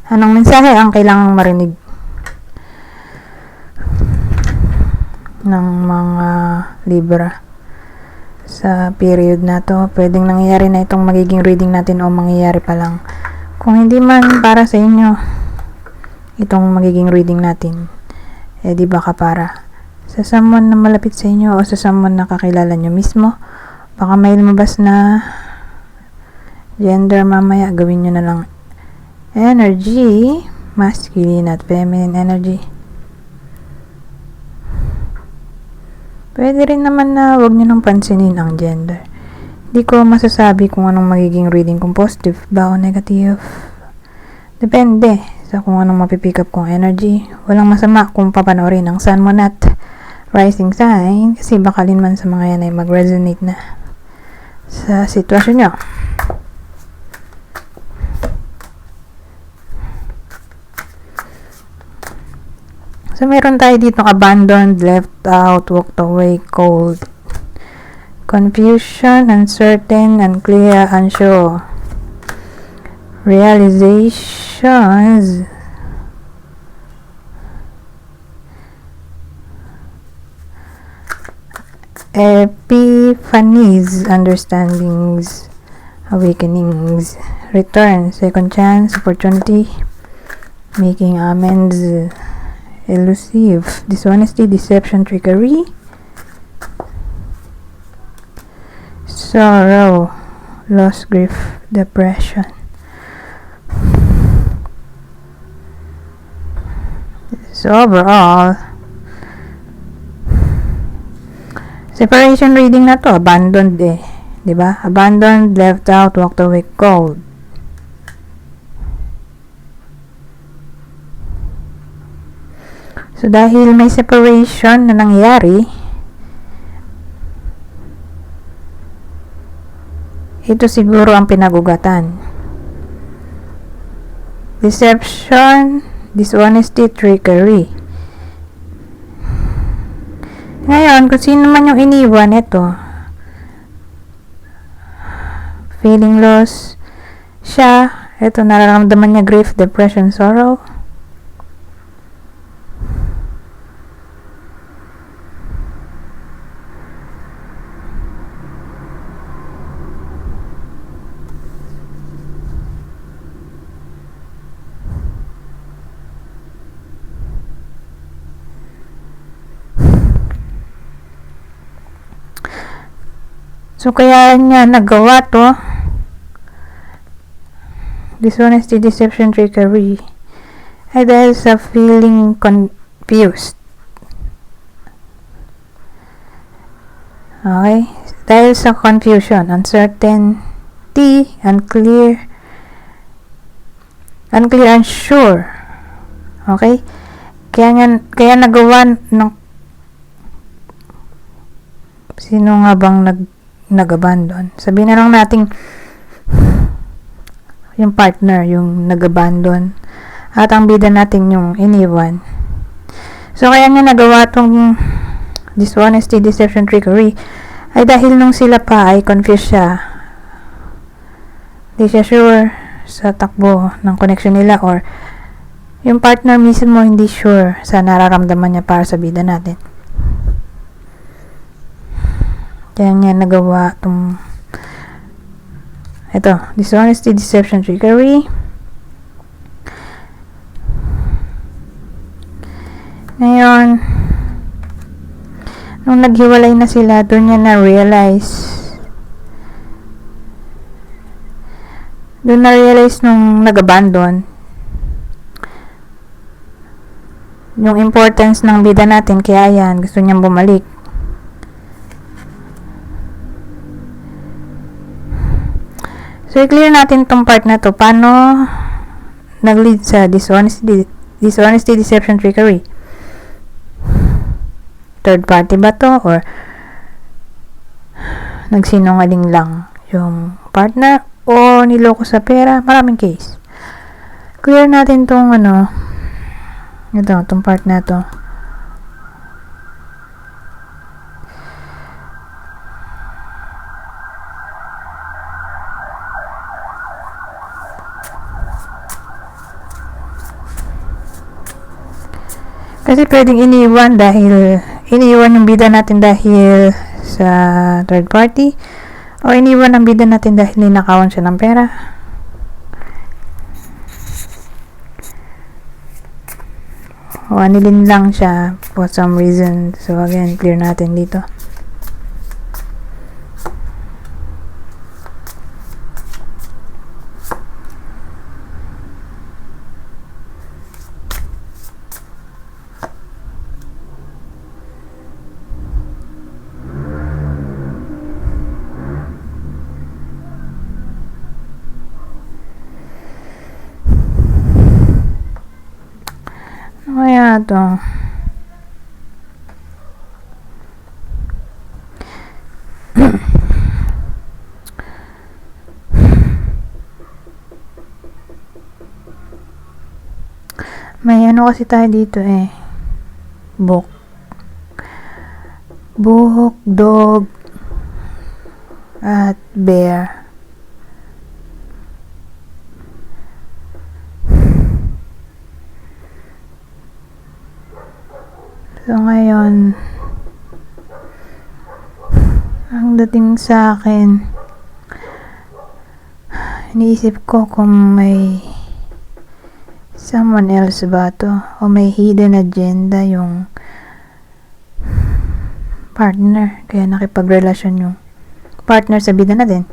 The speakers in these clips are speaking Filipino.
Anong mensahe ang kailangang marinig ng mga Libra sa period na to? Pwedeng nangyayari na itong magiging reading natin o mangyayari pa lang. Kung hindi man para sa inyo itong magiging reading natin, di ba para sa someone na malapit sa inyo o sa someone na kakilala nyo mismo. Baka may lumabas na gender mamaya, gawin nyo na lang energy, masculine at feminine energy. Pwede rin naman na wag nyo nang pansinin ang gender. Hindi ko masasabi kung anong magiging reading, kung positive ba o negative. Depende sa kung anong mapipick up kong energy. Walang masama kung papanoorin ang sun, moon at rising sign, kasi bakalin man sa mga yan ay mag-resonate na sa sitwasyon nyo. So, meron tayo dito abandoned, left out, walked away, cold, confusion, uncertain, unclear, unsure, realizations, epiphanies, understandings, awakenings, return, second chance, opportunity, making amends, elusive, dishonesty, deception, trickery, sorrow, loss, grief, depression. So overall, separation reading na to, abandoned diba? Abandoned, left out, walked away, cold. So, dahil may separation na nangyari, ito siguro ang pinagugatan. Deception, dishonesty, trickery. Ngayon, kung sino man yung iniwan, ito, feeling loss siya, ito, nararamdaman niya grief, depression, sorrow. So, kaya niya nagawa to, dishonesty, deception, trickery, ay dahil sa feeling confused. Okay? Dahil sa confusion, uncertainty, unclear, unsure. Okay? Kaya nagawa ng sino nga bang nag-abandon? Sabihin na lang natin yung partner, yung nag-abandon, at ang bida natin yung iniwan. So, kaya nga nagawa tong dishonesty, deception, trickery, ay dahil nung sila pa ay confused siya. Hindi siya sure sa takbo ng connection nila, or yung partner mismo hindi sure sa nararamdaman niya para sa bida natin. Kaya nga nagawa itong ito, dishonesty, deception, trickery. Ngayon, nung naghiwalay na sila, doon niya na-realize nung nag-abandon yung importance ng bida natin, kaya yan, gusto niyang bumalik. So, i-clear natin tong part na to. Paano nag-lead sa dishonesty, deception, trickery? Third party ba to? Or nagsinungaling lang yung partner? O niloko sa pera? Maraming case. Clear natin tong tong part na to. Kasi pwedeng iniwan yung bida natin dahil sa third party, o iniwan ang bida natin dahil ninakawan siya ng pera. O anilin lang siya for some reason. So again, clear natin dito. Kaya to. May ano kasi tayo dito buhok, dog, at bear. So ngayon, ang dating sa akin, iniisip ko kung may someone else ba to, o may hidden agenda yung partner, kaya nakipagrelasyon yung partner sa bida natin.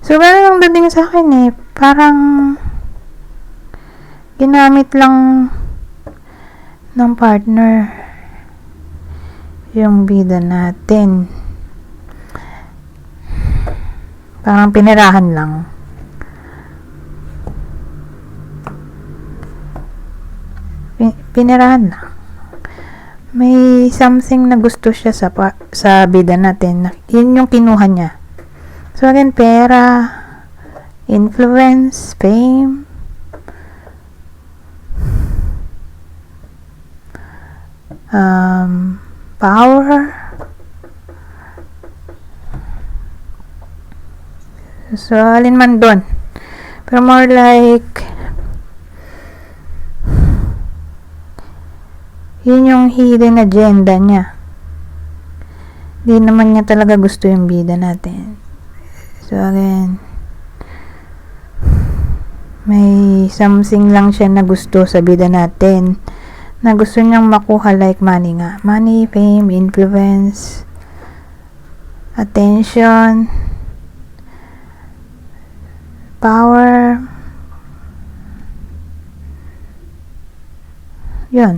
So, ganun ang dating sa akin parang ginamit lang ng partner yung bida natin. Parang pinirahan lang. Pinirahan lang. May something na gusto siya sa bida natin. Yun yung kinuha niya. So again, pera, influence, fame, power. So alin man doon. Pero more like yun yung hidden agenda niya. Di naman niya talaga gusto yung bida natin. So again, may something lang siya na gusto sa bida natin, na gusto niyang makuha, like money nga. Money, fame, influence, attention, power. Yun.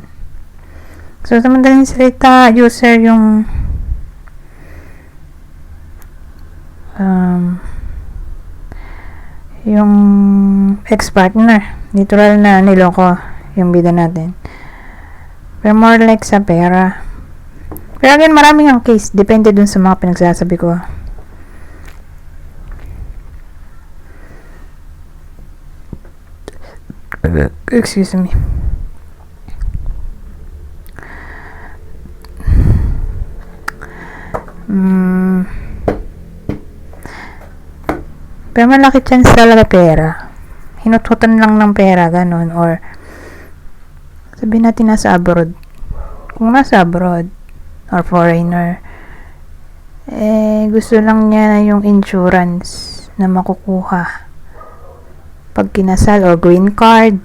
So sa madaling salita, user yung ex-partner. Literal na niloko yung bida natin. Pero more like sa pera. Pero again, maraming ang case. Depende dun sa mga pinagsasabi ko. Excuse me. Pero malaki chance talaga pera. Hinututan lang ng pera, ganun. Or sabihin natin nasa abroad. Kung nasa abroad or foreigner, gusto lang niya yung insurance na makukuha pag kinasal, or green card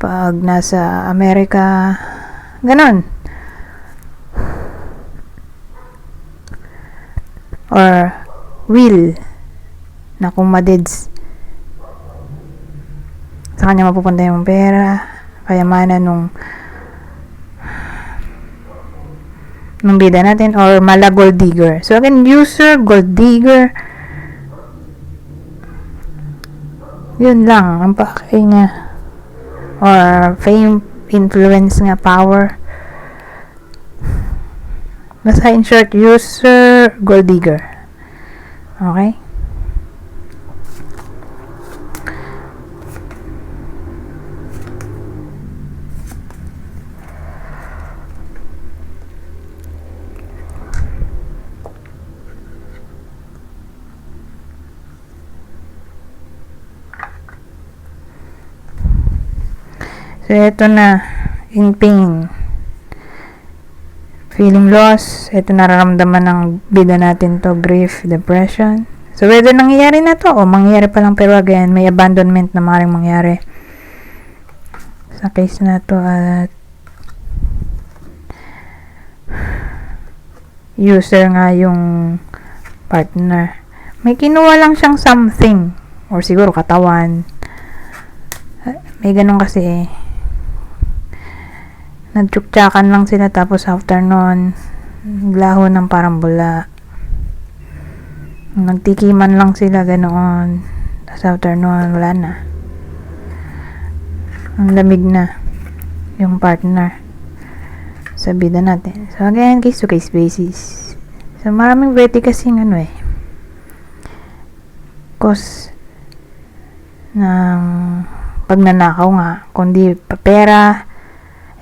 pag nasa Amerika, ganun. Or will na kung madeds sa kanya mapupunta yung pera, kayamanan nung bida natin, or mala gold digger. So again, user, gold digger, yun lang ang pakay niya. Or fame, influence nga, power. Basta in short, user, gold digger. Okay? So, eto na, in pain. Feeling loss, eto nararamdaman ng bida natin to, grief, depression. So, whether nangyayari na to o mangyayari pa lang, pero again, may abandonment na maaaring mangyari sa case na to at user nga yung partner. May kinuha lang siyang something or siguro katawan. May ganun kasi eh. Nagtsuktsakan lang sila tapos after nun laho ng parang bula. Nagtikiman lang sila ganoon. Tapos after nun wala na. Ang lamig na yung partner sa bida natin. So again, case to case basis. So maraming pwede kasing cause ng pagnanakaw nga, kundi pera,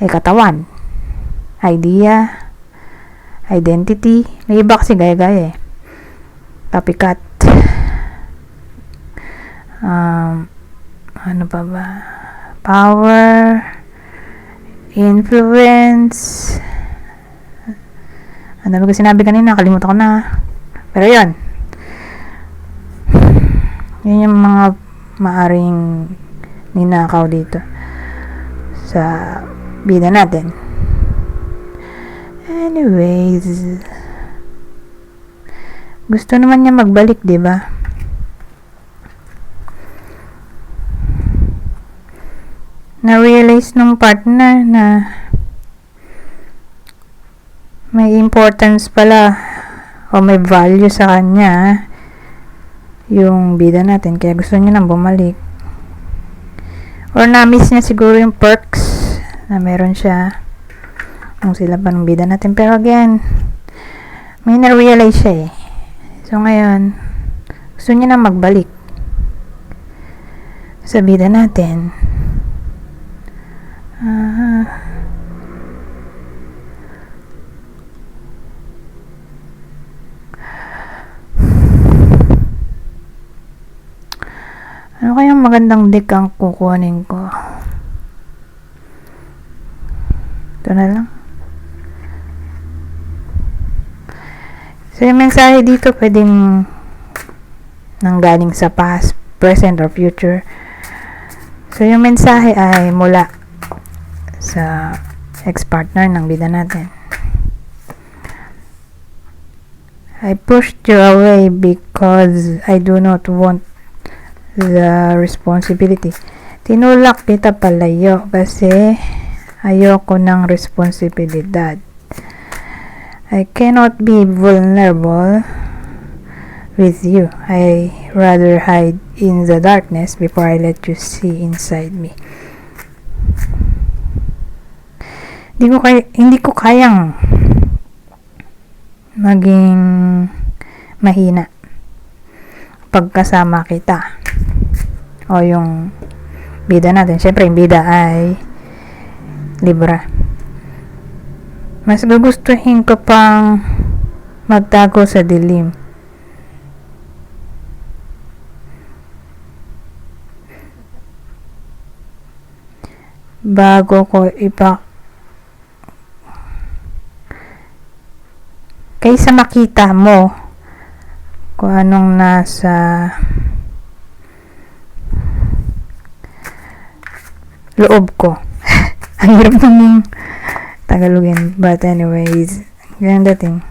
katawan, idea, identity, may iba kasi gaya-gaya copycat, ano pa ba, power, influence, ano ba sinabi kanina, kalimutan ko na, pero yun yung mga maaring ninakaw dito sa bida natin. Anyways, gusto naman niya magbalik, diba? Na-realize nung partner na may importance pala o may value sa kanya yung bida natin, kaya gusto niya nang bumalik, or na-miss niya siguro yung perks na meron siya nung sila pa ng bida natin. Pero again, may na-realize siya so ngayon gusto niya nang magbalik sa bida natin. Ano kayang magandang deck ang kukunin ko? Ito na lang. So, yung mensahe dito pwedeng nanggaling sa past, present, or future. So, yung mensahe ay mula sa ex-partner ng bida natin. I pushed you away because I do not want the responsibility. Tinulak kita palayo kasi ayoko ng responsibilidad. I cannot be vulnerable with you. I rather hide in the darkness before I let you see inside me. Hindi ko kayang maging mahina pagkasama kita o yung bida natin. Syempre yung bida ay Libra. Mas gugustuhin ko pang magtago sa dilim bago ko kaysa makita mo kung anong nasa loob ko. Ang hirap namang Tagalogin, but anyways, ganun dating.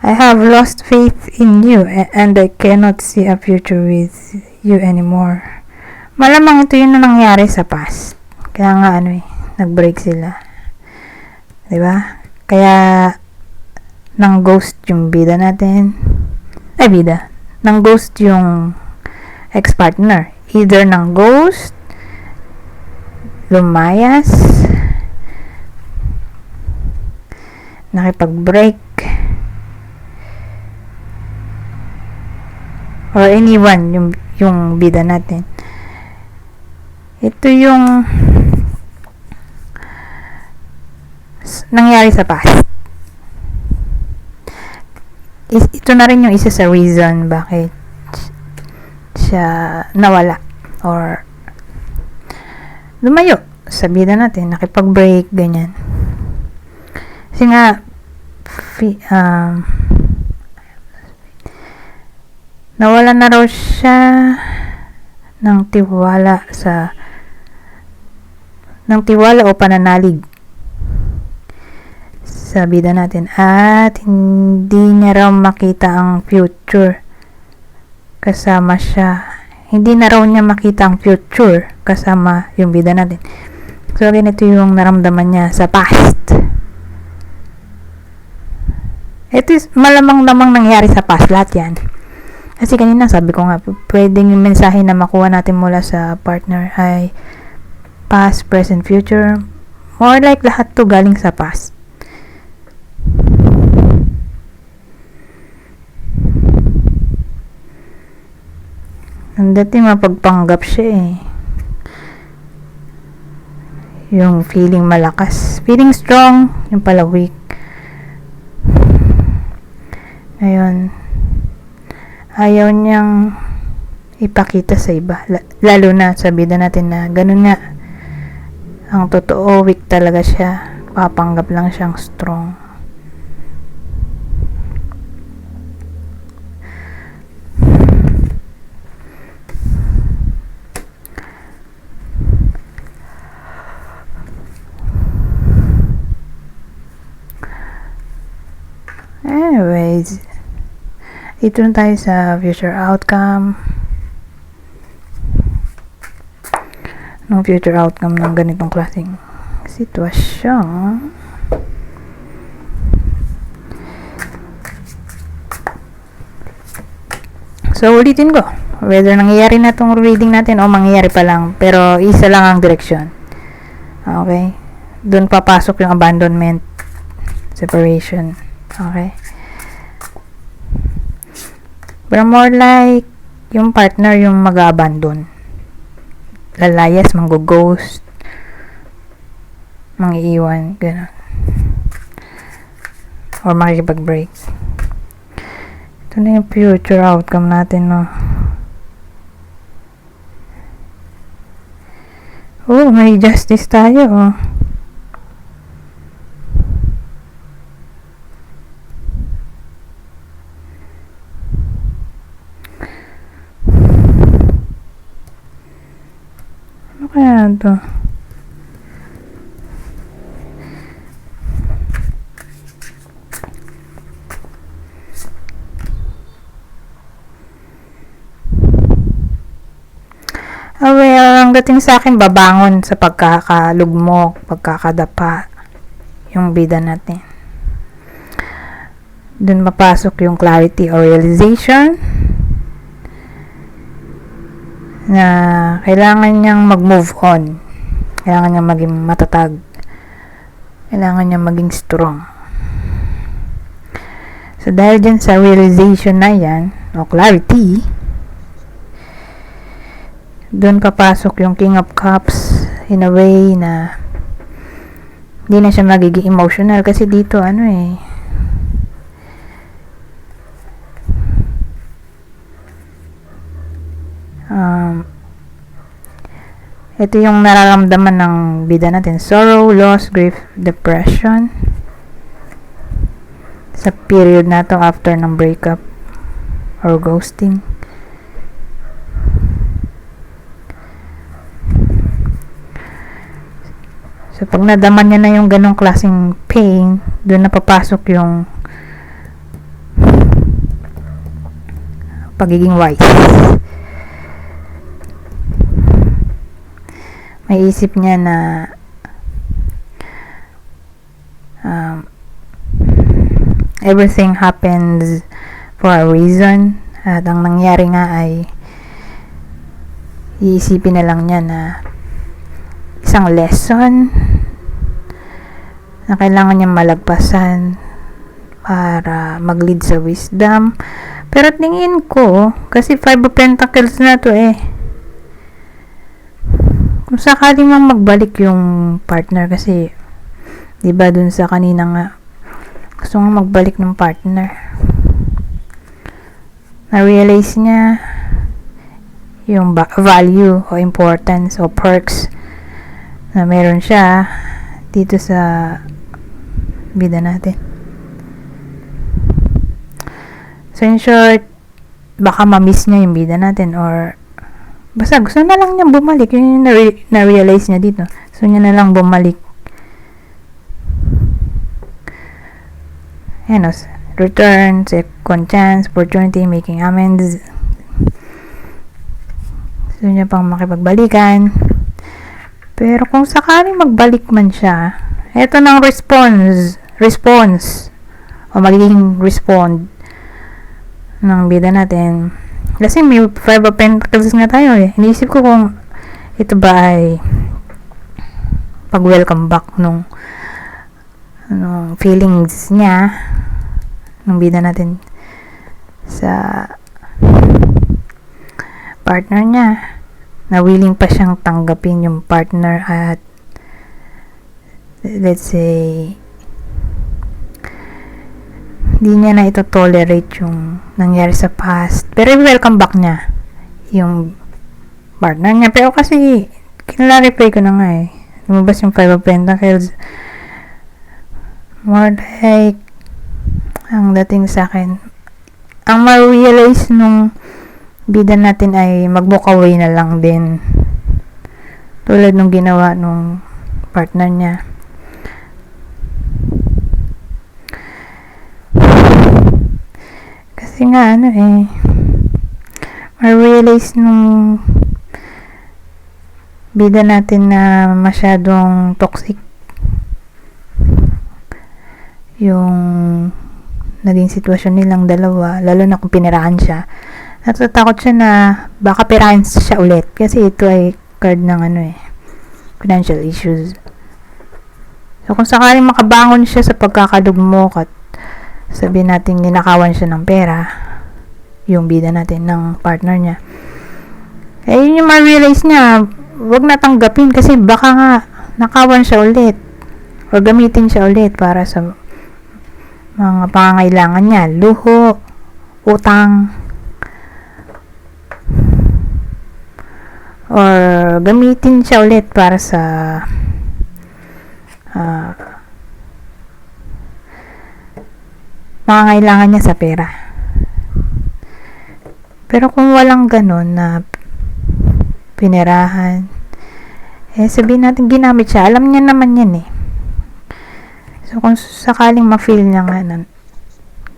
I have lost faith in you and I cannot see a future with you anymore. Malamang ito yung nangyari sa past. Kaya nga nag-break sila. 'Di ba? Kaya nang ghost yung bida natin. Nang ghost yung ex-partner. Either nang ghost, lumayas, nakipag-break, or iniwan yung bida natin. Ito yung nangyari sa past. Ito na rin yung isa sa reason bakit siya nawala or lumayo sa bida natin, nakipag-break, ganyan. Kasi nga, nawala na raw siya ng tiwala o pananalig sa bida natin, at hindi niya raw makita ang future kasama siya. Hindi na raw niya makita ang future kasama yung bida natin. So ganito yung naramdaman niya sa past. Ito is malamang namang nangyari sa past lahat yan. Kasi kanina sabi ko nga, pwedeng yung mensahe na makuha natin mula sa partner ay past, present, future. More like lahat to galing sa past. Ang dating mapagpanggap siya eh. Yung feeling malakas, feeling strong, yung pala weak. Ngayon, ayaw niyang ipakita sa iba, lalo na sa bida natin na ganun nga. Ang totoo, weak talaga siya. Papanggap lang siyang strong. Anyways, ito na tayo sa future outcome. Ng future outcome ng ganitong klaseng sitwasyon. So, ulitin ko. Whether nangyayari na itong reading natin o mangyayari pa lang, pero isa lang ang direksyon. Okay? Doon papasok yung abandonment, separation. Okay? Pero more like yung partner yung mag-abandon. Lalayas, mang-ghost, mang-iiwan, gano'n. Or makikipag-break. Ito na yung future outcome natin, no? Oh, may justice tayo, oh. Ano kaya ito? Well, ang dating sa akin, babangon sa pagkakalugmok, pagkakadapa, yung bida natin. Doon mapasok yung clarity or realization na kailangan niyang mag-move on. Kailangan niyang maging matatag. Kailangan niyang maging strong. So, dahil dyan sa realization na yan, o clarity, doon papasok yung King of Cups in a way na hindi na siya magiging emotional kasi dito ito yung nararamdaman ng bida natin: sorrow, loss, grief, depression sa period na to after ng breakup or ghosting. So, pag nadaman niya na yung ganong klaseng pain, doon na papasok yung pagiging wise. May isip niya na everything happens for a reason, at ang nangyari nga ay iisipin na lang niya na isang lesson na kailangan niyang malagpasan para mag-lead sa wisdom. Pero tingin ko, kasi 5 of Pentacles na to kung sakaling mang magbalik yung partner, kasi diba dun sa kanina nga gusto nga magbalik ng partner, na-realize niya yung value o importance o perks na meron siya dito sa bida natin. So in short, baka ma-miss niya yung bida natin or basta gusto na lang niya bumalik. Yun yung na-realize niya dito. So niya na lang bumalik. Ayan o, return, second chance, opportunity, making amends. Gusto niya pang makipagbalikan. Pero kung sakaling magbalik man siya, eto ng response o magiging respond ng bida natin. Kasi may 5 of Pentacles nga tayo eh. Iniisip ko kung ito ba ay pag-welcome back nung feelings niya ng bida natin sa partner niya, na willing pa siyang tanggapin yung partner at let's say hindi niya na ito tolerate yung nangyari sa past, pero welcome back niya yung partner niya. Pero kasi kinlarify ko na nga eh, lumabas yung 5 of Pentacles, more like ang dating sa akin, ang ma-realize nung bida natin ay mag-walk away na lang din, tulad nung ginawa nung partner niya. Kasi nga ma-realize nung bida natin na masyadong toxic yung naging sitwasyon nilang dalawa, lalo na kung pinirahan siya. Natatakot siya na baka pirahin siya ulit kasi ito ay card ng financial issues. So kung sakaling makabangon siya sa pagkakadugmok at sabihin natin ninakawan siya ng pera, yung bida natin ng partner niya, eh yun yung ma-realize niya, wag na tanggapin kasi baka nga nakawan siya ulit o gamitin siya ulit para sa mga pangangailangan niya, luho, utang, or gamitin siya ulit para sa pangangailangan niya sa pera. Pero kung walang ganun na pinirahan, sabihin natin ginamit siya, alam niya naman yan eh. So kung sakaling ma-feel niya nga na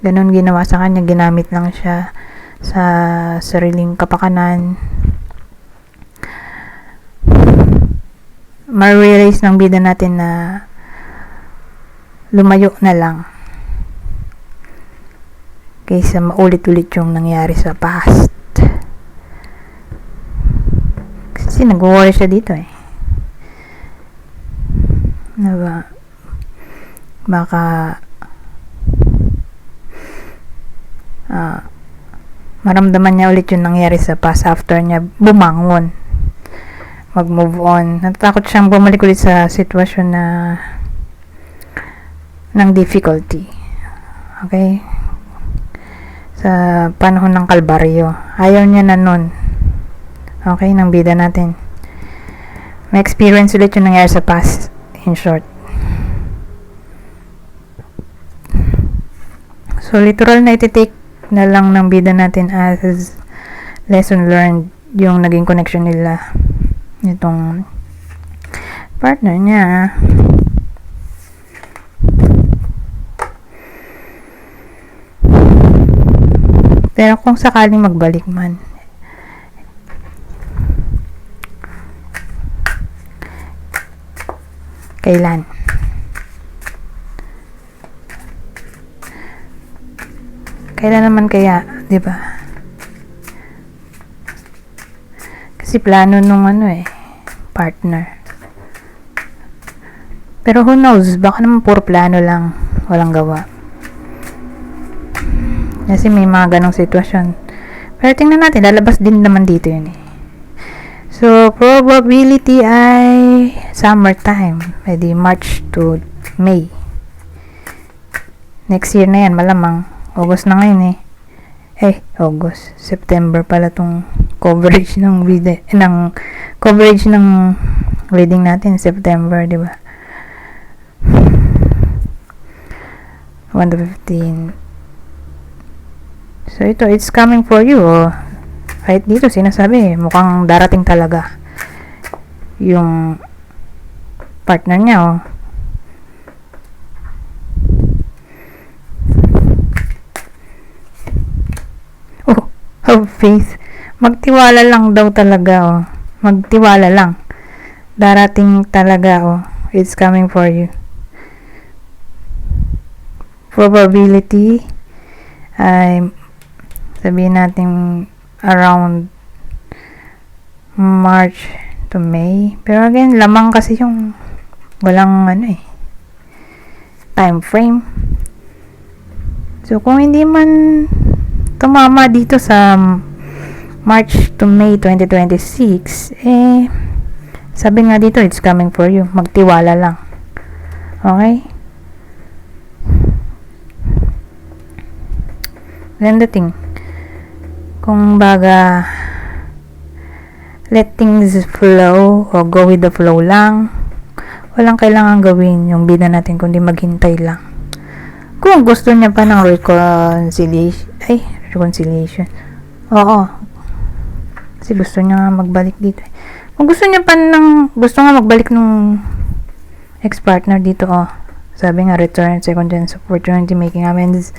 ganun ginawa sa kanya, ginamit lang siya sa sariling kapakanan, ma-realize ng bida natin na lumayo na lang kaysa maulit-ulit yung nangyari sa past. Kasi nag-worry siya dito eh, na baka maramdaman niya ulit yung nangyari sa past after niya bumangon, mag-move on. Natatakot siyang bumalik ulit sa sitwasyon na ng difficulty. Okay? Sa panahon ng kalbaryo. Ayaw niya na nun. Okay? Ng bida natin. May experience ulit yung nangyari sa past, in short. So, literal na iti-take na lang ng bida natin as lesson learned yung naging connection nila nitong partner niya. Pero kung sakaling magbalik man, kailan? Kailan naman kaya, 'di ba? Kasi plano nung partner. Pero who knows, baka naman puro plano lang, walang gawa. Kasi may mga ganong sitwasyon. Pero tingnan natin, lalabas din naman dito yun eh. So, probability ay summertime. Pwede March to May. Next year na yan, malamang. August na ngayon eh. August. September pala tong coverage ng coverage ng reading natin September, di ba? 1 to 15. So ito, it's coming for you. Kahit dito sinasabi, mukhang darating talaga yung partner niya. Have faith. Magtiwala lang daw talaga. Magtiwala lang. Darating talaga. It's coming for you. Probability ay sabihin natin around March to May. Pero again, lamang kasi yung walang time frame. So kung hindi man tumama dito sa March to May 2026, sabi nga dito, it's coming for you. Magtiwala lang. Okay? Then the thing, kung baga let things flow o go with the flow lang, walang kailangan gawin yung bida natin kundi maghintay lang. Kung gusto niya pa ng reconciliation, oo, kasi gusto niya nga magbalik dito. Kung gusto nga magbalik nung ex-partner dito, sabi nga return, second chance, opportunity, making amends.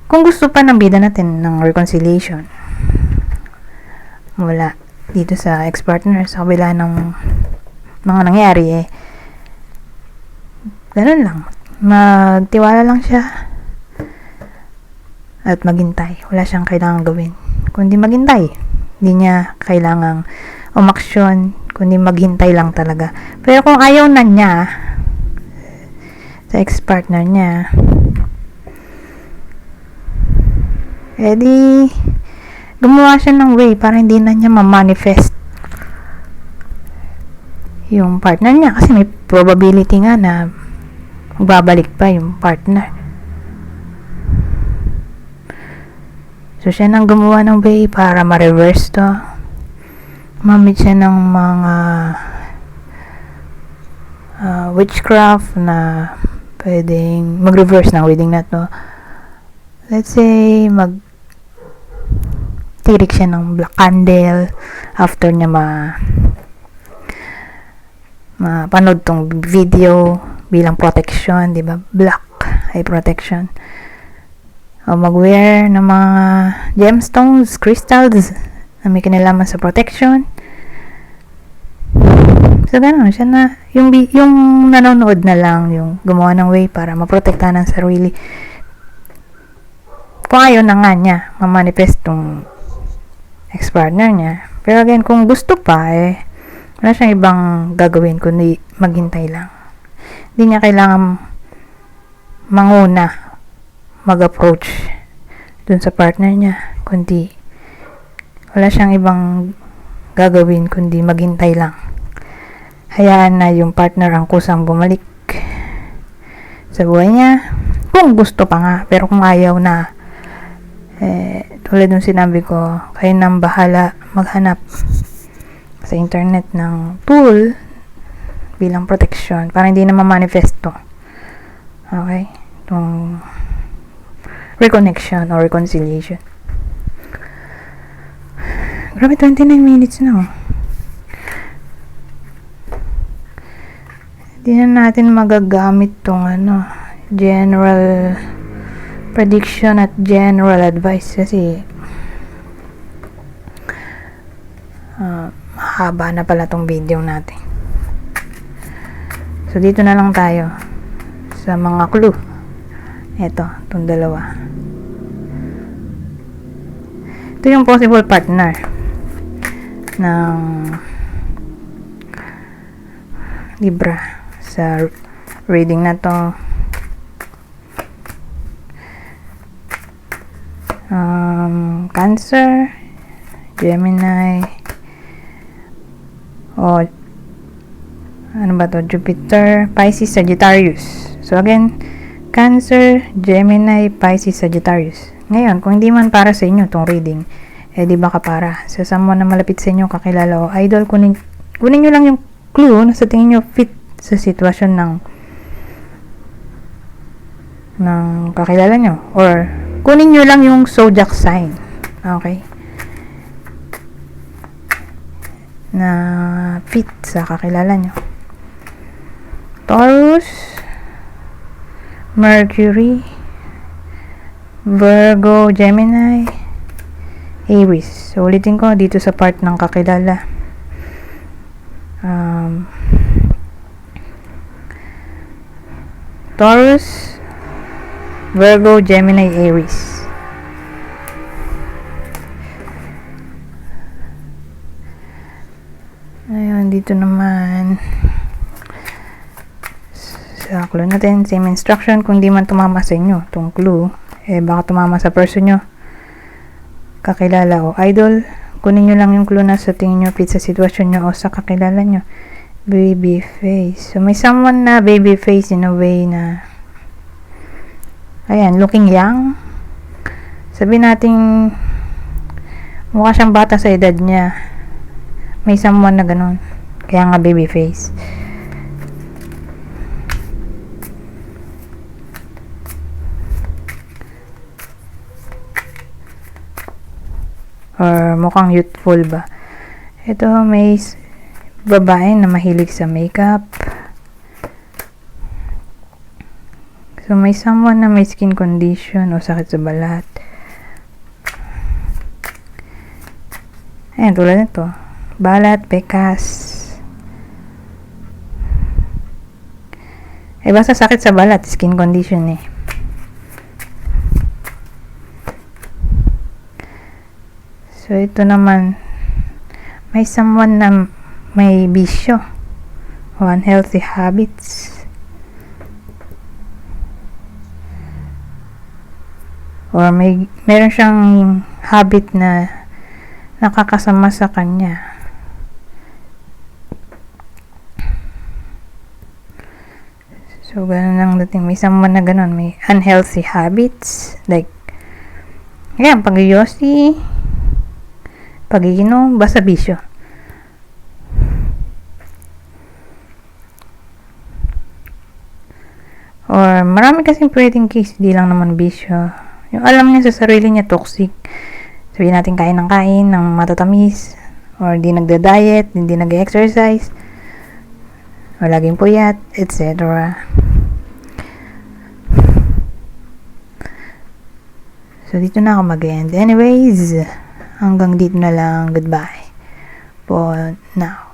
Kung gusto pa ng bida natin ng reconciliation wala dito sa ex-partner, sa kabila ng mga nangyari, ganun lang, magtiwala lang siya at maghintay. Wala siyang kailangan gawin kundi maghintay. Hindi niya kailangang umaksyon kundi maghintay lang talaga. Pero kung ayaw na niya sa ex-partner niya, di gumawa siya ng way para hindi na niya ma-manifest yung partner niya, kasi may probability nga na magbabalik pa yung partner. So siya nang gumawa ng way para ma-reverse to. Mamit siya ng mga witchcraft na pwedeng mag-reverse ng wedding na to. Let's say tirik siya ng black candle after niya mapanood tong video bilang protection, di ba? Black ay protection. O mag-wear ng mga gemstones, crystals na may kinalaman sa protection. So gano'n siya na yung nanonood na lang yung gumawa ng way para maprotektahan ng sarili. Kung ayaw na nga niya ma-manifest tong ex-partner niya. Pero again, kung gusto pa, wala siyang ibang gagawin kundi maghintay lang. Hindi niya kailangan manguna mag-approach dun sa partner niya, kundi wala siyang ibang gagawin kundi maghintay lang. Hayaan na yung partner ang kusang bumalik sa buhay niya kung gusto pa nga. Pero kung ayaw na, tulad ng sinabi ko, kayo nang bahala maghanap sa internet ng tool bilang protection para hindi na ma-manifesto. Okay? Itong reconnection or reconciliation. Grabe, 29 minutes na. Hindi na natin magagamit tong general prediction at general advice kasi mahaba na pala tong video natin. So dito na lang tayo sa mga clue. Ito, itong dalawa. Ito yung possible partner ng Libra sa reading na to. Cancer, Gemini, o ano ba to? Jupiter, Pisces, Sagittarius. So again, Cancer, Gemini, Pisces, Sagittarius. Ngayon, kung hindi man para sa inyo itong reading, di ba kapara? So, someone na malapit sa inyo, kakilala o idol, kunin nyo lang yung clue na sa tingin nyo fit sa sitwasyon ng kakilala nyo. Or, kunin nyo lang yung zodiac sign. Okay? Na fit sa kakilala nyo. Taurus, Mercury, Virgo, Gemini, Aries. So, ulitin ko dito sa part ng kakilala. Taurus, Virgo, Gemini, Aries. Ayun, dito naman sa clue natin, same instruction. Kung di man tumama sa inyo itong clue, baka tumama sa person nyo, kakilala o idol. Kunin nyo lang yung clue na sa tingin nyo fit sa sitwasyon nyo o sa kakilala nyo. Baby face. So, may someone na baby face in a way na, ayan, looking young. Sabihin natin, mukha siyang bata sa edad niya. May someone na ganun. Kaya nga baby face. Or mukhang youthful ba. Ito, may babae na mahilig sa makeup. So, may someone na may skin condition o sakit sa balat. Ayan, tulad nito. Balat, pekas. Basta sakit sa balat, skin condition eh. So, ito naman, may someone na may bisyo o unhealthy habits. Or meron siyang habit na nakakasama sa kanya. So, ganun lang dating. May someone na ganun. May unhealthy habits. Like, ayan, pag-yosi, pag-iinom, basta bisyo. Or, marami kasing pwedeng case, di lang naman bisyo. Yung alam niya sa sarili niya, toxic. Sabihin natin kain ng matatamis. Or di nagda-diet, hindi nag-exercise. O laging puyat, etc. So, dito na ako mag-end. Anyways, hanggang dito na lang. Goodbye for now.